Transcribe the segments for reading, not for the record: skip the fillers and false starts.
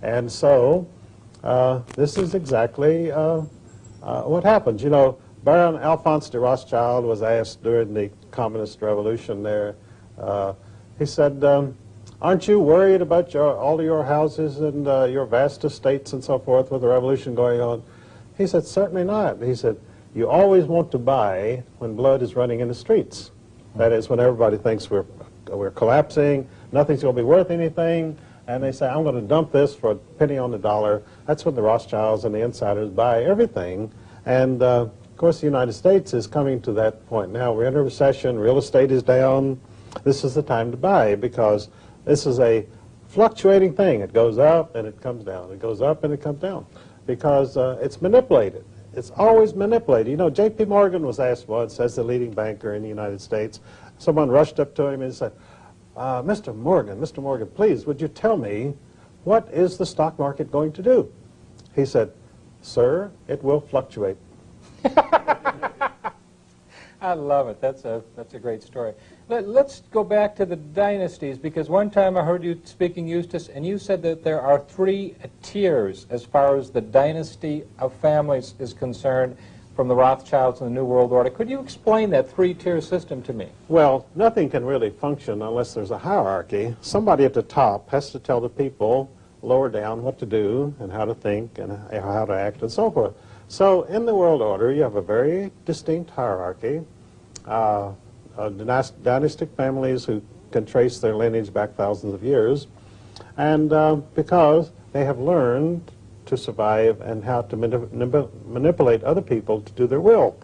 And so this is exactly what happens. You know, Baron Alphonse de Rothschild was asked during the Communist Revolution there, he said, aren't you worried about all of your houses and your vast estates and so forth with the revolution going on? He said, certainly not. He said, you always want to buy when blood is running in the streets. That is, when everybody thinks we're collapsing, nothing's going to be worth anything, and they say, I'm going to dump this for a penny on the dollar. That's when the Rothschilds and the insiders buy everything. And, of course, the United States is coming to that point now. We're in a recession. Real estate is down. This is the time to buy because this is a fluctuating thing. It goes up and it comes down. It goes up and it comes down because it's manipulated. It's always manipulated. You know, J.P. Morgan was asked once, as the leading banker in the United States, someone rushed up to him and said, Mr. Morgan, please, would you tell me what is the stock market going to do? He said, sir, it will fluctuate. I love it. That's a great story. Let's go back to the dynasties, because one time I heard you speaking, Eustace, and you said that there are 3 tiers as far as the dynasty of families is concerned from the Rothschilds and the New World Order. Could you explain that 3-tier system to me? Well, nothing can really function unless there's a hierarchy. Somebody at the top has to tell the people lower down what to do and how to think and how to act and so forth. So in the world order, you have a very distinct hierarchy. Dynastic families who can trace their lineage back thousands of years, and because they have learned to survive and how to manipulate other people to do their will.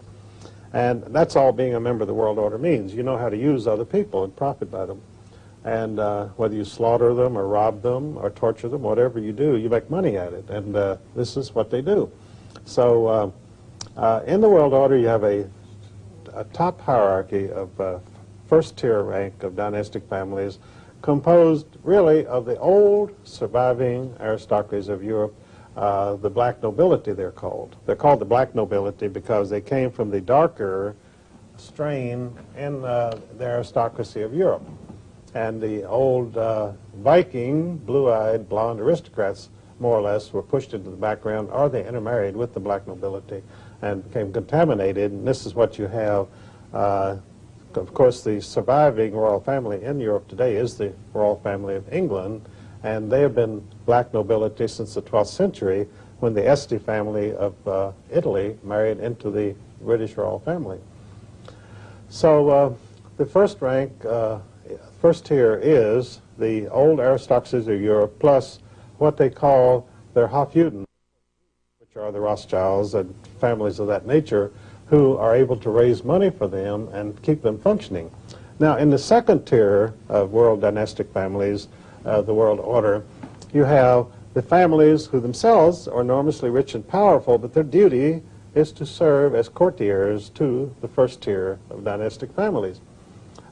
And that's all being a member of the world order means. You know how to use other people and profit by them. And whether you slaughter them or rob them or torture them, whatever you do, you make money at it. And this is what they do. So in the world order, you have a top hierarchy of first-tier rank of dynastic families composed really of the old surviving aristocracies of Europe, the black nobility they're called. They're called the black nobility because they came from the darker strain in the aristocracy of Europe. And the old Viking, blue-eyed, blonde aristocrats, more or less, were pushed into the background, or they intermarried with the black nobility and became contaminated. And this is what you have. Of course, the surviving royal family in Europe today is the royal family of England, and they have been black nobility since the 12th century when the Este family of Italy married into the British royal family. So the first rank, first tier is the old aristocracies of Europe plus what they call their Hofjuden, which are the Rothschilds and families of that nature, who are able to raise money for them and keep them functioning. Now, in the second tier of world dynastic families, the world order, you have the families who themselves are enormously rich and powerful, but their duty is to serve as courtiers to the first tier of dynastic families.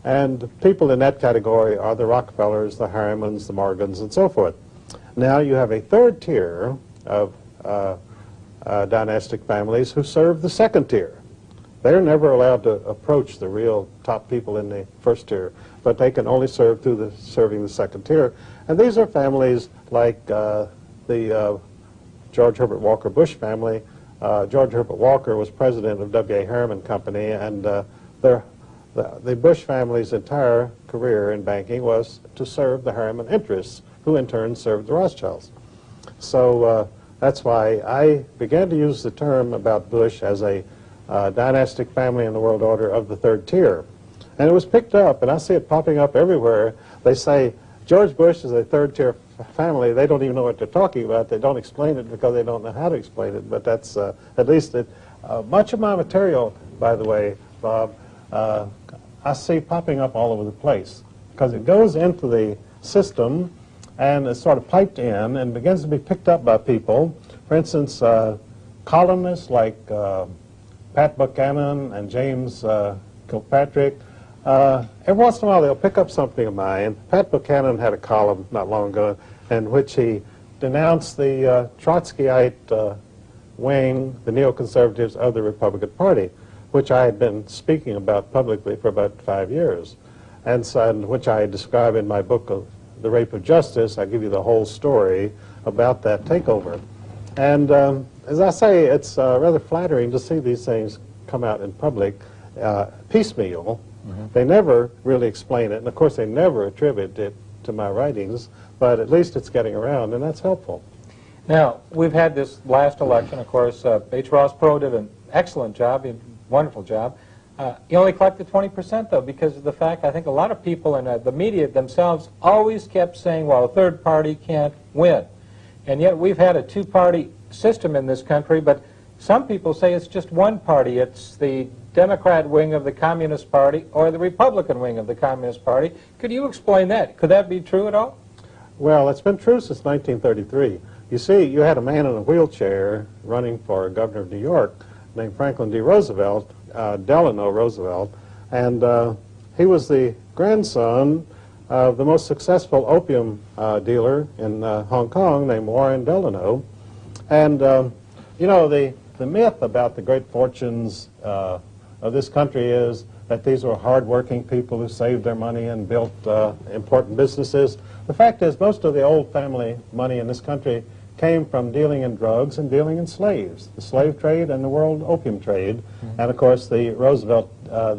And people in that category are the Rockefellers, the Harrimans, the Morgans, and so forth. Now you have a third tier of dynastic families who serve the second tier. They're never allowed to approach the real top people in the first tier, but they can only serve through serving the second tier. And these are families like the George Herbert Walker Bush family. George Herbert Walker was president of W.A. Harriman Company, and the Bush family's entire career in banking was to serve the Harriman interests, who in turn served the Rothschilds. So that's why I began to use the term about Bush as a dynastic family in the world order of the third tier. And it was picked up, and I see it popping up everywhere. They say, George Bush is a third tier family. They don't even know what they're talking about. They don't explain it because they don't know how to explain it, but that's at least it. Much of my material, by the way, Bob, I see popping up all over the place because it goes into the system and it's sort of piped in and begins to be picked up by people. For instance, columnists like Pat Buchanan and James Kilpatrick, every once in a while they'll pick up something of mine. Pat Buchanan had a column not long ago in which he denounced the Trotskyite wing, the neoconservatives of the Republican Party, which I had been speaking about publicly for about 5 years, and which I describe in my book of The Rape of Justice. I give you the whole story about that takeover. And as I say, it's rather flattering to see these things come out in public piecemeal. They never really explain it, and of course they never attribute it to my writings, but at least it's getting around, and that's helpful. Now, we've had this last election, of course. H. Ross Perot did an excellent job, a wonderful job. He only collected 20%, though, because of the fact I think a lot of people in the media themselves always kept saying, well, a third party can't win. And yet we've had a two-party system in this country, but some people say it's just one party. It's the Democrat wing of the Communist Party or the Republican wing of the Communist Party. Could you explain that? Could that be true at all? Well, it's been true since 1933. You see, you had a man in a wheelchair running for governor of New York named Franklin D. Roosevelt, Delano Roosevelt, and he was the grandson of the most successful opium dealer in Hong Kong named Warren Delano. And, you know, the myth about the great fortunes of this country is that these were hard-working people who saved their money and built important businesses. The fact is, most of the old family money in this country came from dealing in drugs and dealing in slaves, the slave trade and the world opium trade. And, of course, the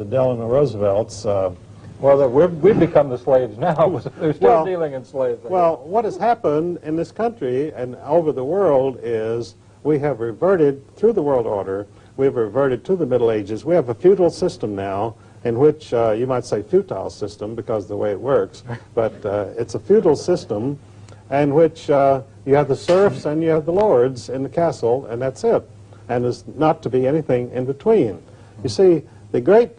Delano Roosevelts. Well, we've become the slaves now. They're still dealing in slaves. Well, what has happened in this country and over the world is we have reverted, through the world order, we've reverted to the Middle Ages. We have a feudal system now in which, you might say futile system because of the way it works, but it's a feudal system in which you have the serfs and you have the lords in the castle, and that's it. And there's not to be anything in between. You see, the great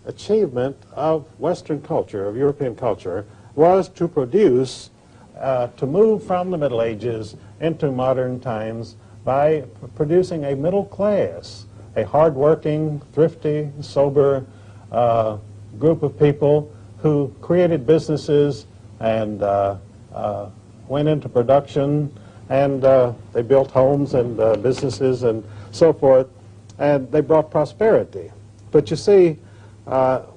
achievement of Western culture, of European culture, was to produce, to move from the Middle Ages into modern times by producing a middle class, a hard-working, thrifty, sober group of people who created businesses and went into production, and they built homes and businesses and so forth, and they brought prosperity. But you see,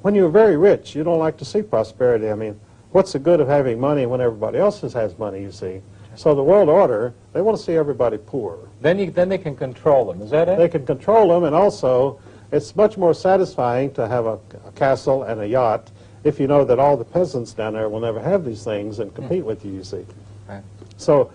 when you're very rich, you don't like to see prosperity. I mean, what's the good of having money when everybody else has money, you see? So the world order, they want to see everybody poor. Then they can control them, is that it? They can control them, and also it's much more satisfying to have a castle and a yacht if you know that all the peasants down there will never have these things and compete with you, you see. Right. So